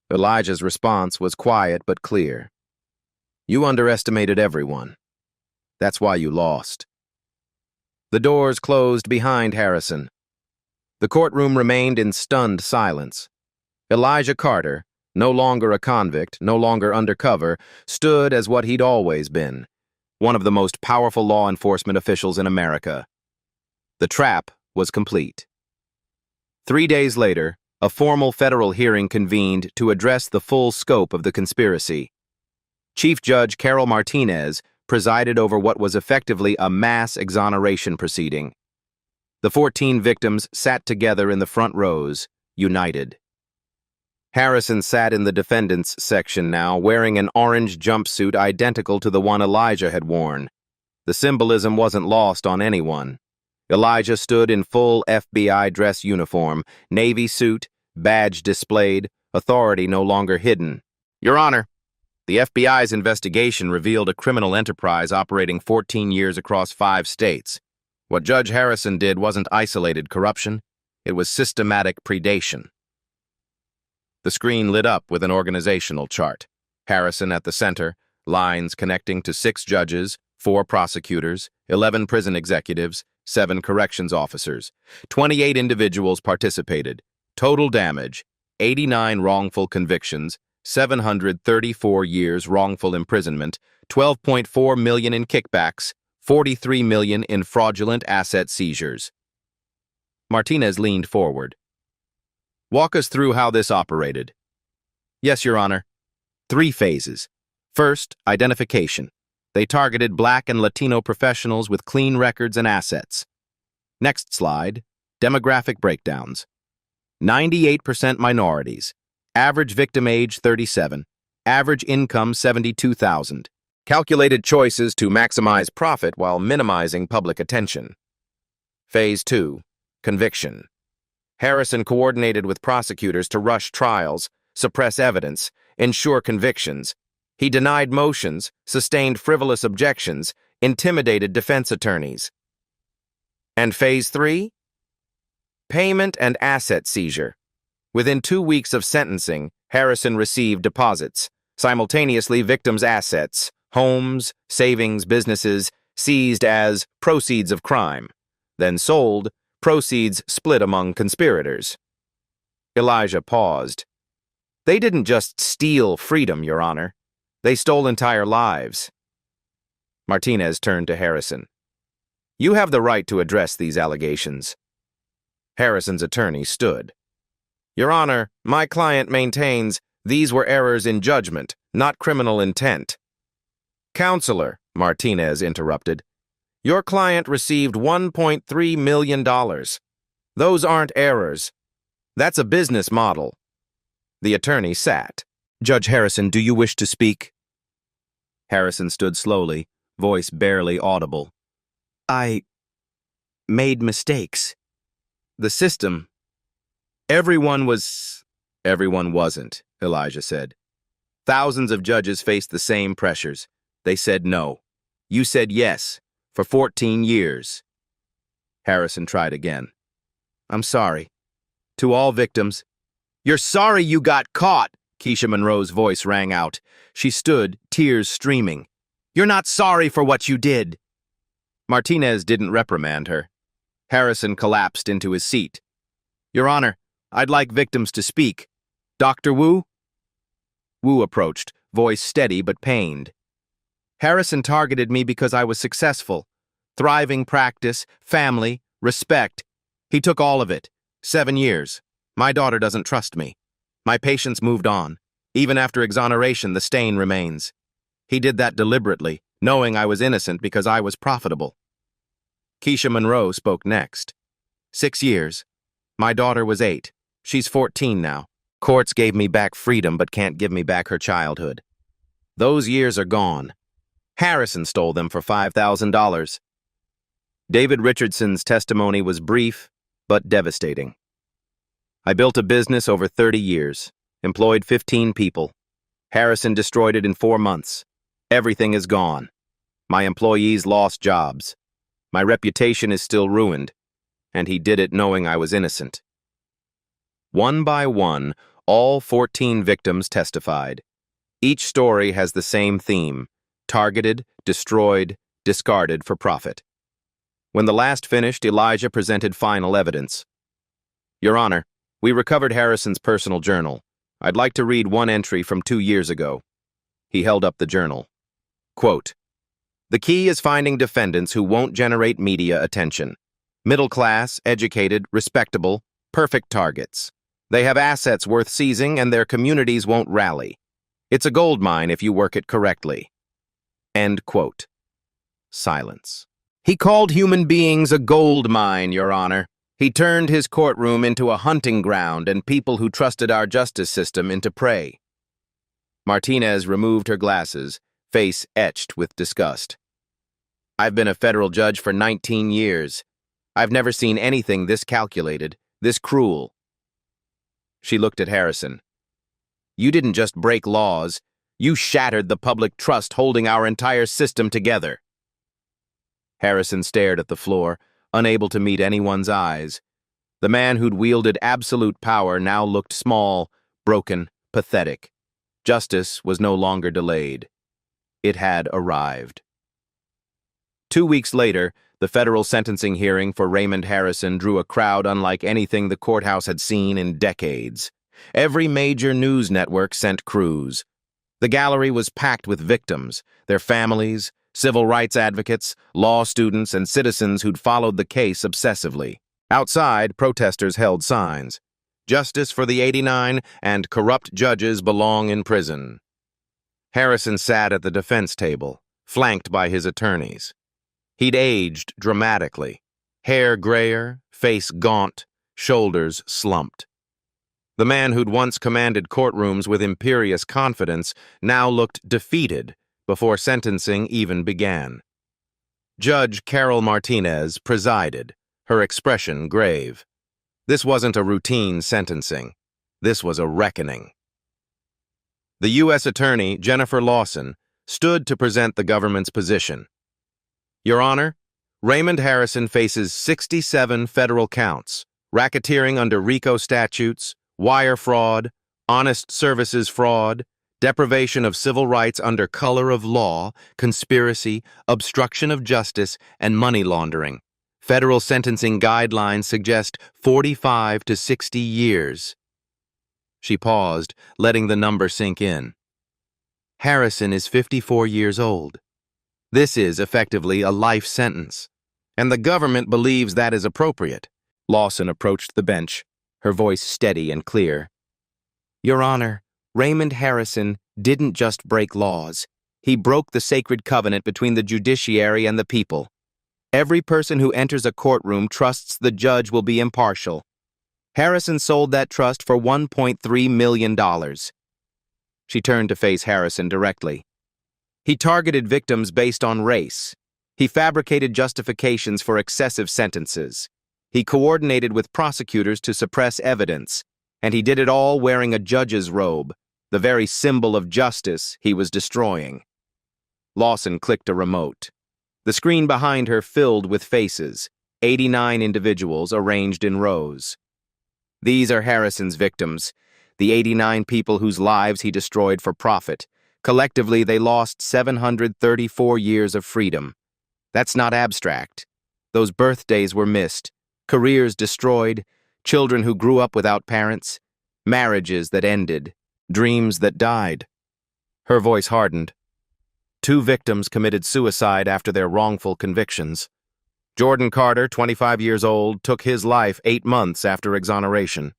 Elijah's response was quiet but clear. You underestimated everyone. That's why you lost. The doors closed behind Harrison. The courtroom remained in stunned silence. Elijah Carter, no longer a convict, no longer undercover, stood as what he'd always been, one of the most powerful law enforcement officials in America. The trap was complete. 3 days later, a formal federal hearing convened to address the full scope of the conspiracy. Chief Judge Carol Martinez presided over what was effectively a mass exoneration proceeding. The 14 victims sat together in the front rows, united. Harrison sat in the defendant's section now, wearing an orange jumpsuit identical to the one Elijah had worn. The symbolism wasn't lost on anyone. Elijah stood in full FBI dress uniform, Navy suit, badge displayed, authority no longer hidden. Your Honor, the FBI's investigation revealed a criminal enterprise operating 14 years across 5 states. What Judge Harrison did wasn't isolated corruption, it was systematic predation. The screen lit up with an organizational chart. Harrison at the center, lines connecting to 6 judges, 4 prosecutors, 11 prison executives, 7 corrections officers. 28 individuals participated. Total damage, 89 wrongful convictions, 734 years wrongful imprisonment, 12.4 million in kickbacks, 43 million in fraudulent asset seizures. Martinez leaned forward. Walk us through how this operated. Yes, Your Honor. 3 phases. First, identification. They targeted Black and Latino professionals with clean records and assets. Next slide, demographic breakdowns. 98% minorities. Average victim age 37. Average income $72,000. Calculated choices to maximize profit while minimizing public attention. Phase 2, conviction. Harrison coordinated with prosecutors to rush trials, suppress evidence, ensure convictions. He denied motions, sustained frivolous objections, intimidated defense attorneys. And Phase 3? Payment and asset seizure. Within 2 weeks of sentencing, Harrison received deposits. Simultaneously, victims' assets, homes, savings, businesses, seized as proceeds of crime. Then sold, proceeds split among conspirators. Elijah paused. They didn't just steal freedom, Your Honor. They stole entire lives. Martinez turned to Harrison. You have the right to address these allegations. Harrison's attorney stood. Your Honor, my client maintains these were errors in judgment, not criminal intent. Counselor, Martinez interrupted, your client received $1.3 million. Those aren't errors. That's a business model. The attorney sat. Judge Harrison, do you wish to speak? Harrison stood slowly, voice barely audible. I made mistakes. The system. Everyone wasn't, Elijah said. Thousands of judges faced the same pressures. They said no. You said yes, for 14 years. Harrison tried again. I'm sorry. To all victims. You're sorry you got caught, Keisha Monroe's voice rang out. She stood, tears streaming. You're not sorry for what you did. Martinez didn't reprimand her. Harrison collapsed into his seat. Your Honor, I'd like victims to speak. Dr. Wu? Wu approached, voice steady but pained. Harrison targeted me because I was successful. Thriving practice, family, respect. He took all of it. 7 years. My daughter doesn't trust me. My patients moved on. Even after exoneration, the stain remains. He did that deliberately, knowing I was innocent because I was profitable. Keisha Monroe spoke next. 6 years. My daughter was 8. She's 14 now. Courts gave me back freedom but can't give me back her childhood. Those years are gone. Harrison stole them for $5,000. David Richardson's testimony was brief but devastating. I built a business over 30 years, employed 15 people. Harrison destroyed it in 4 months. Everything is gone. My employees lost jobs. My reputation is still ruined, and he did it knowing I was innocent. One by one, all 14 victims testified. Each story has the same theme: targeted, destroyed, discarded for profit. When the last finished, Elijah presented final evidence. Your Honor, we recovered Harrison's personal journal. I'd like to read one entry from 2 years ago. He held up the journal. Quote, the key is finding defendants who won't generate media attention. Middle class, educated, respectable, perfect targets. They have assets worth seizing, and their communities won't rally. It's a gold mine if you work it correctly." End quote. Silence. "He called human beings a gold mine, Your Honor. He turned his courtroom into a hunting ground and people who trusted our justice system into prey." Martinez removed her glasses, face etched with disgust. "I've been a federal judge for 19 years. I've never seen anything this calculated, this cruel." She looked at Harrison. "You didn't just break laws, you shattered the public trust holding our entire system together." Harrison stared at the floor, unable to meet anyone's eyes. The man who'd wielded absolute power now looked small, broken, pathetic. Justice was no longer delayed. It had arrived. 2 weeks later, the federal sentencing hearing for Raymond Harrison drew a crowd unlike anything the courthouse had seen in decades. Every major news network sent crews. The gallery was packed with victims, their families, civil rights advocates, law students, and citizens who'd followed the case obsessively. Outside, protesters held signs. "Justice for the 89 and corrupt judges belong in prison." Harrison sat at the defense table, flanked by his attorneys. He'd aged dramatically. Hair grayer, face gaunt, shoulders slumped. The man who'd once commanded courtrooms with imperious confidence now looked defeated before sentencing even began. Judge Carol Martinez presided, her expression grave. This wasn't a routine sentencing. This was a reckoning. The U.S. Attorney, Jennifer Lawson, stood to present the government's position. "Your Honor, Raymond Harrison faces 67 federal counts, racketeering under RICO statutes, wire fraud, honest services fraud, deprivation of civil rights under color of law, conspiracy, obstruction of justice, and money laundering. Federal sentencing guidelines suggest 45 to 60 years. She paused, letting the number sink in. Harrison is 54 years old. This is effectively a life sentence, and the government believes that is appropriate. Lawson approached the bench, her voice steady and clear. Your Honor, Raymond Harrison didn't just break laws. He broke the sacred covenant between the judiciary and the people. Every person who enters a courtroom trusts the judge will be impartial. Harrison sold that trust for $1.3 million. She turned to face Harrison directly. He targeted victims based on race. He fabricated justifications for excessive sentences. He coordinated with prosecutors to suppress evidence, and he did it all wearing a judge's robe, the very symbol of justice he was destroying. Lawson clicked a remote. The screen behind her filled with faces, 89 individuals arranged in rows. These are Harrison's victims, the 89 people whose lives he destroyed for profit. Collectively, they lost 734 years of freedom. That's not abstract. Those birthdays were missed, careers destroyed, children who grew up without parents, marriages that ended, dreams that died. Her voice hardened. 2 victims committed suicide after their wrongful convictions. Jordan Carter, 25 years old, took his life 8 months after exoneration.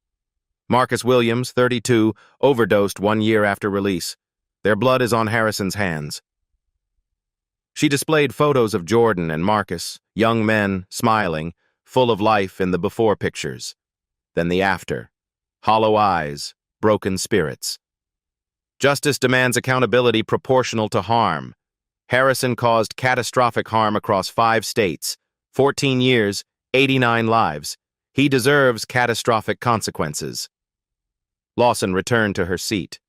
Marcus Williams, 32, overdosed 1 year after release. Their blood is on Harrison's hands. She displayed photos of Jordan and Marcus, young men, smiling, full of life in the before pictures. Then the after. Hollow eyes, broken spirits. Justice demands accountability proportional to harm. Harrison caused catastrophic harm across 5 states, 14 years, 89 lives. He deserves catastrophic consequences. Lawson returned to her seat.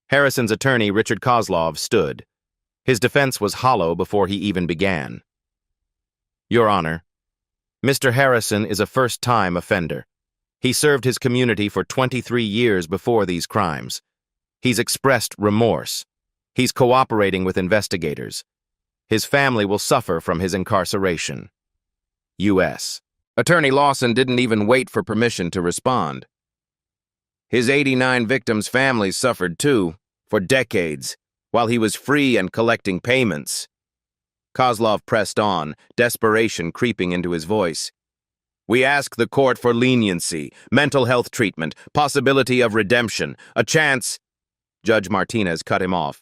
Harrison's attorney, Richard Kozlov, stood. His defense was hollow before he even began. Your Honor, Mr. Harrison is a first-time offender. He served his community for 23 years before these crimes. He's expressed remorse. He's cooperating with investigators. His family will suffer from his incarceration. U.S. Attorney Lawson didn't even wait for permission to respond. His 89 victims' families suffered too, for decades, while he was free and collecting payments. Kozlov pressed on, desperation creeping into his voice. We ask the court for leniency, mental health treatment, possibility of redemption, a chance. Judge Martinez cut him off.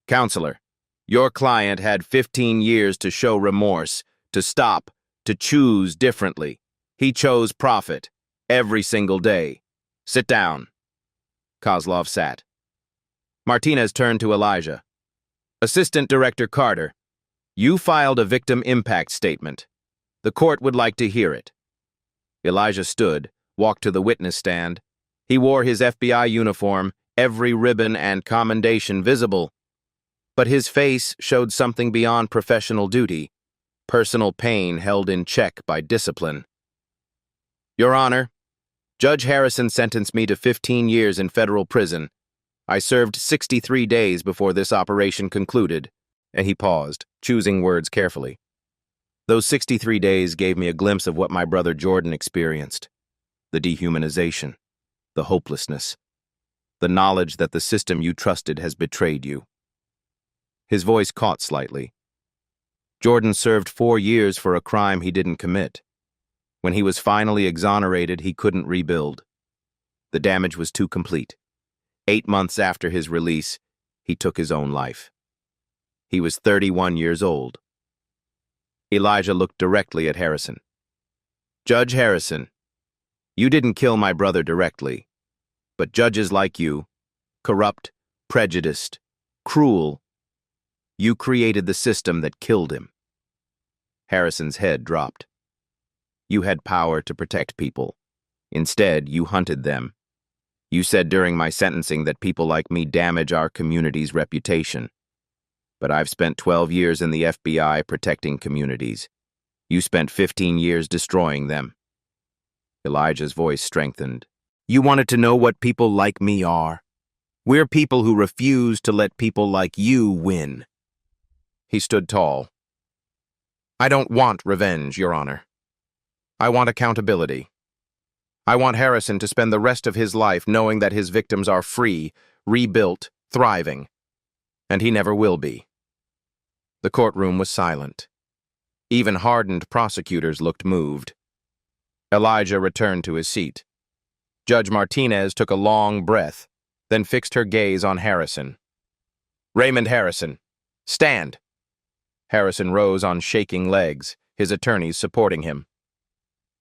Counselor, your client had 15 years to show remorse, to stop, to choose differently. He chose profit, every single day. Sit down. Kozlov sat. Martinez turned to Elijah. Assistant Director Carter, you filed a victim impact statement. The court would like to hear it. Elijah stood, walked to the witness stand. He wore his FBI uniform, every ribbon and commendation visible. But his face showed something beyond professional duty, personal pain held in check by discipline. Your Honor, Judge Harrison sentenced me to 15 years in federal prison. I served 63 days before this operation concluded, and he paused, choosing words carefully. Those 63 days gave me a glimpse of what my brother Jordan experienced. The dehumanization, the hopelessness, the knowledge that the system you trusted has betrayed you. His voice caught slightly. Jordan served 4 years for a crime he didn't commit. When he was finally exonerated, he couldn't rebuild. The damage was too complete. 8 months after his release, he took his own life. He was 31 years old. Elijah looked directly at Harrison. Judge Harrison, you didn't kill my brother directly, but judges like you, corrupt, prejudiced, cruel, you created the system that killed him. Harrison's head dropped. You had power to protect people. Instead, you hunted them. You said during my sentencing that people like me damage our community's reputation. But I've spent 12 years in the FBI protecting communities. You spent 15 years destroying them. Elijah's voice strengthened. You wanted to know what people like me are. We're people who refuse to let people like you win. He stood tall. I don't want revenge, Your Honor. I want accountability. I want Harrison to spend the rest of his life knowing that his victims are free, rebuilt, thriving. And he never will be. The courtroom was silent. Even hardened prosecutors looked moved. Elijah returned to his seat. Judge Martinez took a long breath, then fixed her gaze on Harrison. Raymond Harrison, stand! Harrison rose on shaking legs, his attorneys supporting him.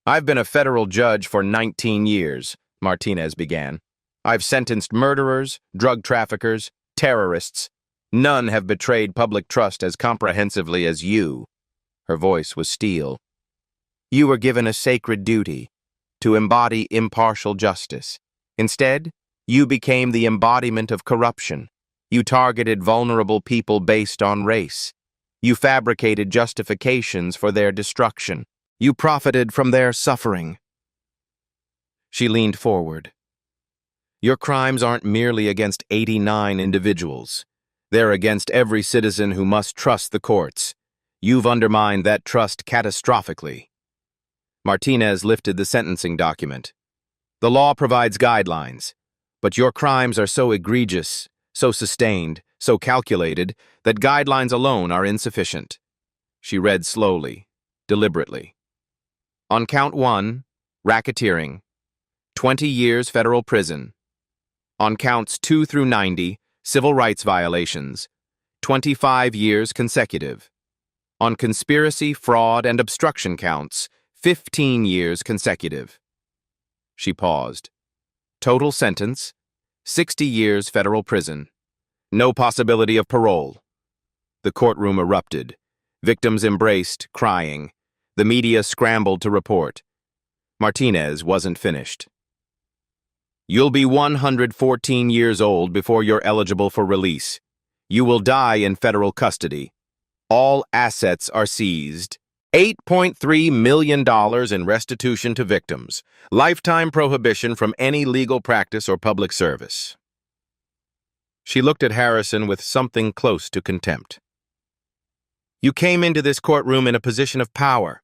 I've been a federal judge for 19 years, Martinez began. I've sentenced murderers, drug traffickers, terrorists. None have betrayed public trust as comprehensively as you. Her voice was steel. You were given a sacred duty to embody impartial justice. Instead, you became the embodiment of corruption. You targeted vulnerable people based on race. You fabricated justifications for their destruction. You profited from their suffering. She leaned forward. Your crimes aren't merely against 89 individuals. They're against every citizen who must trust the courts. You've undermined that trust catastrophically. Martinez lifted the sentencing document. The law provides guidelines, but your crimes are so egregious, so sustained, so calculated, that guidelines alone are insufficient. She read slowly, deliberately. On count 1, racketeering, 20 years federal prison. On counts 2 through 90, civil rights violations, 25 years consecutive. On conspiracy, fraud, and obstruction counts, 15 years consecutive. She paused. Total sentence, 60 years federal prison. No possibility of parole. The courtroom erupted. Victims embraced, crying. The media scrambled to report. Martinez wasn't finished. You'll be 114 years old before you're eligible for release. You will die in federal custody. All assets are seized. $8.3 million in restitution to victims. Lifetime prohibition from any legal practice or public service. She looked at Harrison with something close to contempt. You came into this courtroom in a position of power.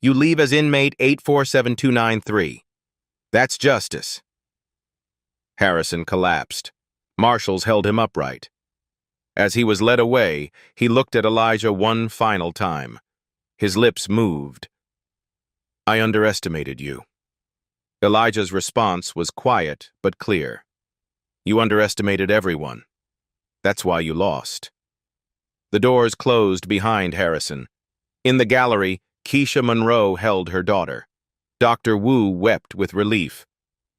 You leave as inmate 847293. That's justice. Harrison collapsed. Marshals held him upright. As he was led away, he looked at Elijah one final time. His lips moved. I underestimated you. Elijah's response was quiet but clear. You underestimated everyone. That's why you lost. The doors closed behind Harrison. In the gallery, Keisha Monroe held her daughter. Dr. Wu wept with relief.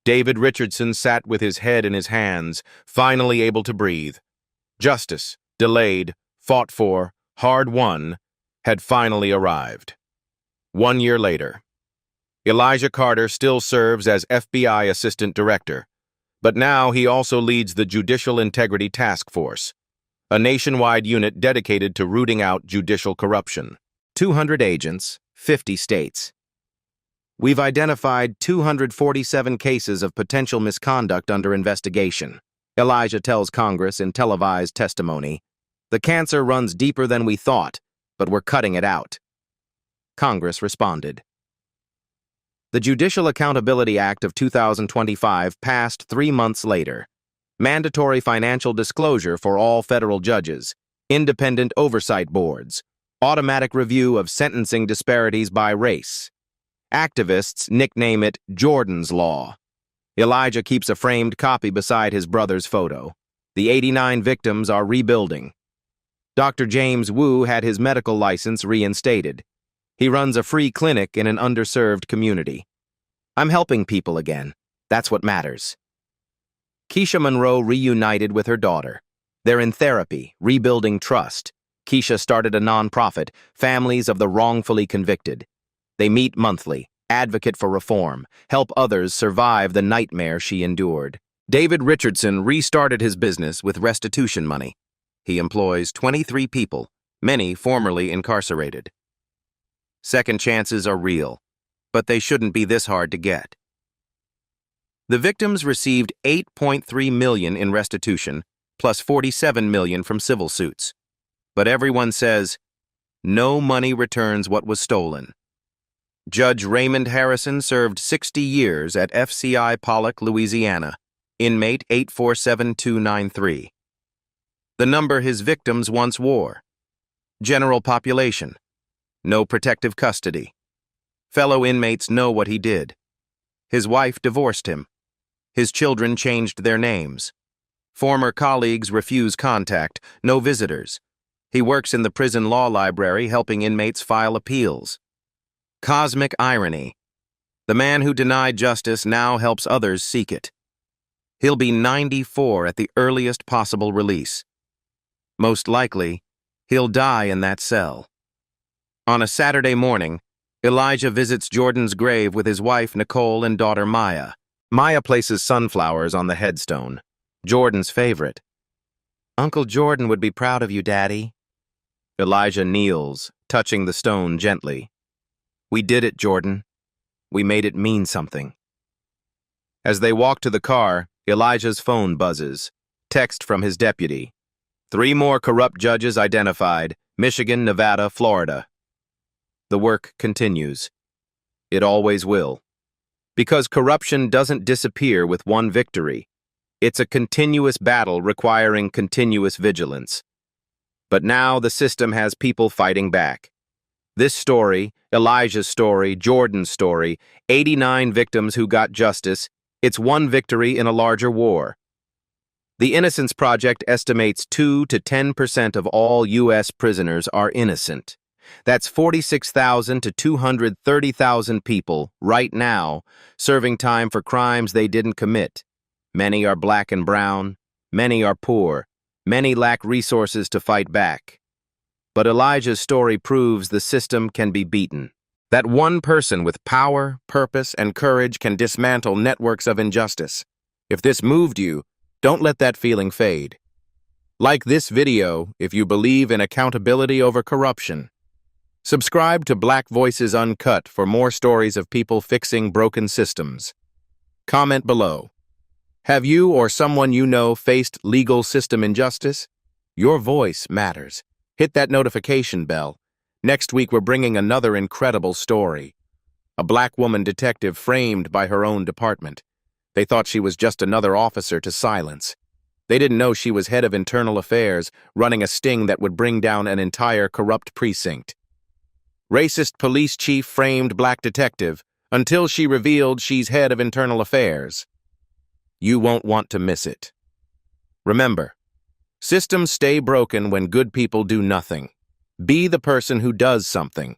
David Richardson sat with his head in his hands, finally able to breathe. Justice, delayed, fought for, hard won, had finally arrived. 1 year later. Elijah Carter still serves as FBI Assistant Director, but now he also leads the Judicial Integrity Task Force, a nationwide unit dedicated to rooting out judicial corruption. 200 agents, 50 states. We've identified 247 cases of potential misconduct under investigation. Elijah tells Congress in televised testimony, "The cancer runs deeper than we thought, but we're cutting it out." Congress responded. The Judicial Accountability Act of 2025 passed 3 months later. Mandatory financial disclosure for all federal judges, independent oversight boards, automatic review of sentencing disparities by race. Activists nickname it Jordan's Law. Elijah keeps a framed copy beside his brother's photo. The 89 victims are rebuilding. Dr. James Wu had his medical license reinstated. He runs a free clinic in an underserved community. I'm helping people again. That's what matters. Keisha Monroe reunited with her daughter. They're in therapy, rebuilding trust. Keisha started a nonprofit, Families of the Wrongfully Convicted. They meet monthly, advocate for reform, help others survive the nightmare she endured. David Richardson restarted his business with restitution money. He employs 23 people, many formerly incarcerated. Second chances are real, but they shouldn't be this hard to get. The victims received $8.3 million in restitution, plus $47 million from civil suits. But everyone says, no money returns what was stolen. Judge Raymond Harrison served 60 years at FCI Pollock, Louisiana, inmate 847293. The number his victims once wore. General population. No protective custody. Fellow inmates know what he did. His wife divorced him. His children changed their names. Former colleagues refuse contact, no visitors. He works in the prison law library helping inmates file appeals. Cosmic irony. The man who denied justice now helps others seek it. He'll be 94 at the earliest possible release. Most likely, he'll die in that cell. On a Saturday morning, Elijah visits Jordan's grave with his wife Nicole and daughter Maya. Maya places sunflowers on the headstone, Jordan's favorite. Uncle Jordan would be proud of you, Daddy. Elijah kneels, touching the stone gently. We did it, Jordan. We made it mean something. As they walk to the car, Elijah's phone buzzes. Text from his deputy. 3 more corrupt judges identified, Michigan, Nevada, Florida. The work continues. It always will. Because corruption doesn't disappear with one victory. It's a continuous battle requiring continuous vigilance. But now the system has people fighting back. This story, Elijah's story, Jordan's story, 89 victims who got justice, it's one victory in a larger war. The Innocence Project estimates 2 to 10% of all U.S. prisoners are innocent. That's 46,000 to 230,000 people, right now, serving time for crimes they didn't commit. Many are black and brown, many are poor, many lack resources to fight back. But Elijah's story proves the system can be beaten. That one person with power, purpose, and courage can dismantle networks of injustice. If this moved you, don't let that feeling fade. Like this video if you believe in accountability over corruption. Subscribe to Black Voices Uncut for more stories of people fixing broken systems. Comment below. Have you or someone you know faced legal system injustice? Your voice matters. Hit that notification bell. Next week we're bringing another incredible story. A black woman detective framed by her own department. They thought she was just another officer to silence. They didn't know she was head of internal affairs, running a sting that would bring down an entire corrupt precinct. Racist police chief framed black detective until she revealed she's head of internal affairs. You won't want to miss it. Remember, systems stay broken when good people do nothing. Be the person who does something.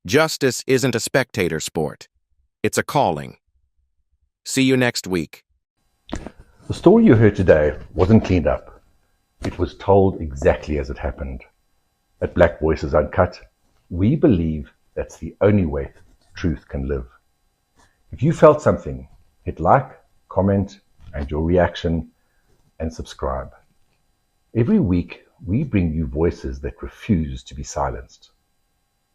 Justice isn't a spectator sport. It's a calling. See you next week. The story you heard today wasn't cleaned up. It was told exactly as it happened. At Black Voices Uncut, we believe that's the only way truth can live. If you felt something, hit like, comment, and your reaction, and subscribe. Every week, we bring you voices that refuse to be silenced.